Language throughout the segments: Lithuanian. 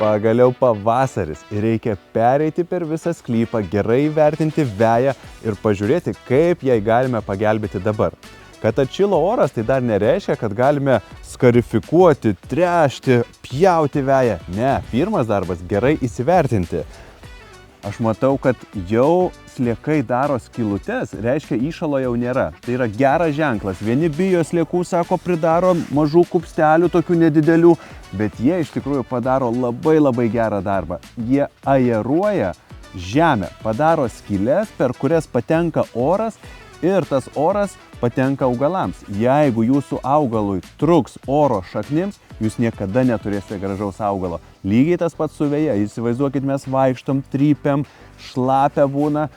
Pagaliau pavasaris ir reikia pereiti per visą sklypą, gerai vertinti veją ir pažiūrėti, kaip jai galime pagelbėti dabar. Kad atšilo oras, tai dar nereiškia, kad galime skarifikuoti, tręšti, pjauti veją. Ne, pirmas darbas – gerai įsivertinti. Aš matau, kad jau sliekai daro skylutes, reiškia įšalo jau nėra. Tai yra geras ženklas. Vieni bijo sliekų, sako, pridaro mažų kupstelių, tokių nedidelių, bet jie iš tikrųjų padaro labai gerą darbą. Jie aeruoja žemę, padaro skyles, per kurias patenka oras ir tas oras patenka augalams. Jeigu jūsų augalui truks oro šaknims, jūs niekada neturėsite gražaus augalo. Lygiai tas pats su veja. Įsivaizduokit, mes vaikštom, trypiam, šlapia būna,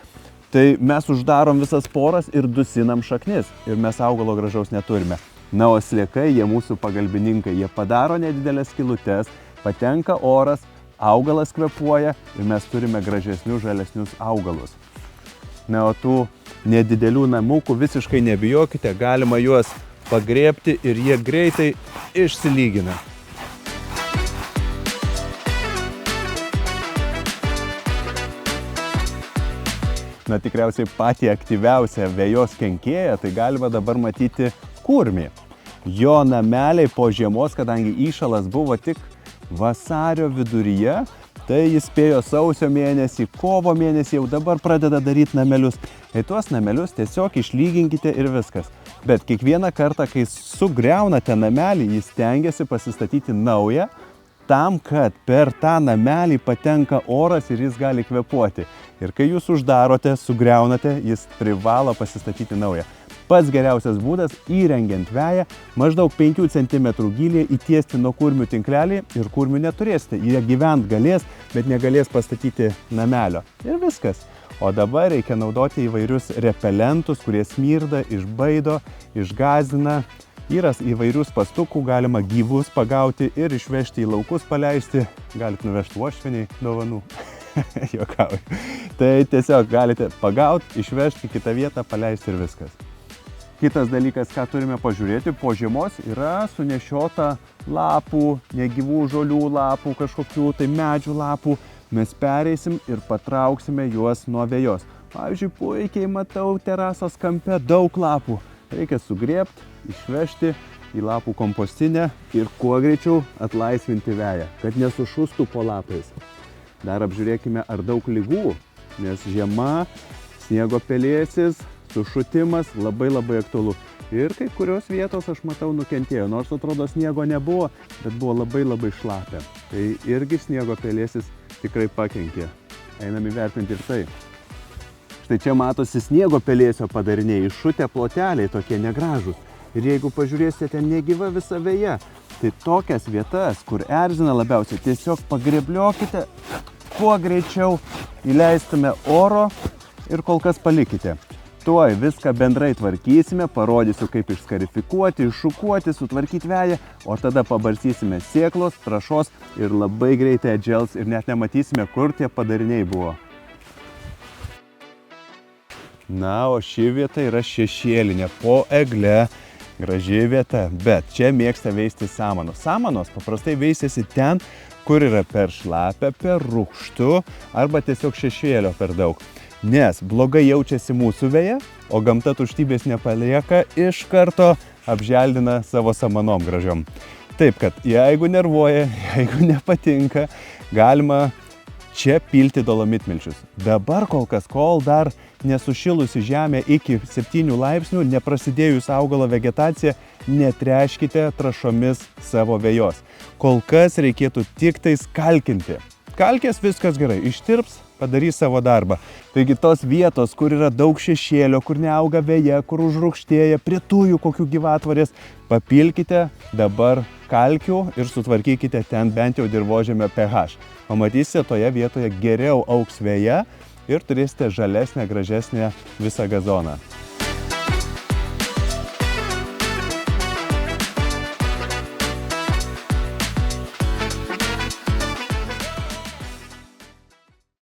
tai mes uždarom visas poras ir dusinam šaknis. Ir mes augalo gražaus neturime. Na, o sliekai, jie mūsų pagalbininkai. Jie padaro nedidelės skylutes, patenka oras, augalas kvėpuoja ir mes turime gražesnius, žalesnius augalus. Na, o tų nedidelių namukų visiškai nebijokite, galima juos pagrėbti ir jie greitai išsilygina. Na, tikriausiai patį aktyviausią vejos kenkėją, tai galima dabar matyti kurmį. Jo nameliai po žiemos, kadangi įšalas buvo tik vasario viduryje, tai jis spėjo sausio mėnesį, kovo mėnesį, jau dabar pradeda daryti namelius. Tai tuos namelius tiesiog išlyginkite ir viskas. Bet kiekvieną kartą, kai sugriaunate namelį, jis stengiasi pasistatyti naują, tam, kad per tą namelį patenka oras ir jis gali kvėpuoti. Ir kai jūs uždarote, sugriaunate, jis privalo pasistatyti naują. Pats geriausias būdas – įrengiant veją, maždaug 5 cm gylyje įtiesti nuo kurmių tinklelį ir kurmių neturėsite. Jie gyvent galės, bet negalės pastatyti namelio. Ir viskas. O dabar reikia naudoti įvairius repelentus, kurie smirda, išbaido, išgąsdina. Yra įvairių spastukų, galima gyvus pagauti ir išvežti į laukus paleisti. Galit nuvežti uošvieniai dovanų. Juokauju. Tai tiesiog galite pagauti, išvežti į kitą vietą, paleisti ir viskas. Kitas dalykas, ką turime pažiūrėti, po žiemos yra sunešiota lapų, negyvų žolių lapų, kažkokių tai medžių lapų. Mes pereisim ir patrauksime juos nuo vejos. Pavyzdžiui, puikiai matau terasos kampe daug lapų. Reikia sugrėbti, išvežti į lapų kompostinę ir kuo greičiau atlaisvinti veją, kad nesušustų po lapais. Dar apžiūrėkime, ar daug ligų, nes žiema, sniego pelėsis, sušutimas labai aktualu. Ir kai kurios vietos, aš matau, nukentėjo. Nors atrodo sniego nebuvo, bet buvo labai šlapia. Tai irgi sniego pelėsis tikrai pakenkė. Einam įvertinti ir tai. Štai čia matosi sniego pelėsio padariniai, iššutę ploteliai tokie negražūs. Ir jeigu pažiūrėsite, ten negyva visa veja, tai tokias vietas, kur erzina labiausiai, tiesiog pagrebliokite, kuo greičiau įleistume oro ir kol kas palikite. Tuoj viską bendrai tvarkysime, parodysiu, kaip išskarifikuoti, iššukuoti, sutvarkyti veją, o tada pabarsysime sėklos, trąšos ir labai greitai atžels ir net nematysime, kur tie padariniai buvo. Na, o ši vieta yra šešėlinė, po egle, graži vieta, bet čia mėgsta veisti samanos. Samanos paprastai veisiasi ten, kur yra per šlapia, per rūgštu arba tiesiog šešėlio per daug. Nes blogai jaučiasi mūsų veja, o gamta tuštybės nepalieka, iš karto apželdina savo samanom gražiom. Taip, kad jeigu nervuoja, jeigu nepatinka, galima čia pilti dolomitmilčius. Dabar kol dar nesušilusi žemė iki 7 laipsnių, neprasidėjus augalo vegetacija, netreškite trąšomis savo vejos. Kol kas reikėtų tik tais kalkinti. Kalkės viskas gerai, ištirps, padarys savo darbą. Taigi tos vietos, kur yra daug šešėlio, kur neauga veja, kur užrūgštėja, prie tujų kokių gyvatvorės, papilkite dabar kalkių ir sutvarkykite ten bent jau dirvožemio pH. Pamatysite, toje vietoje geriau augs veja ir turėsite žalesnę, gražesnę visą gazoną.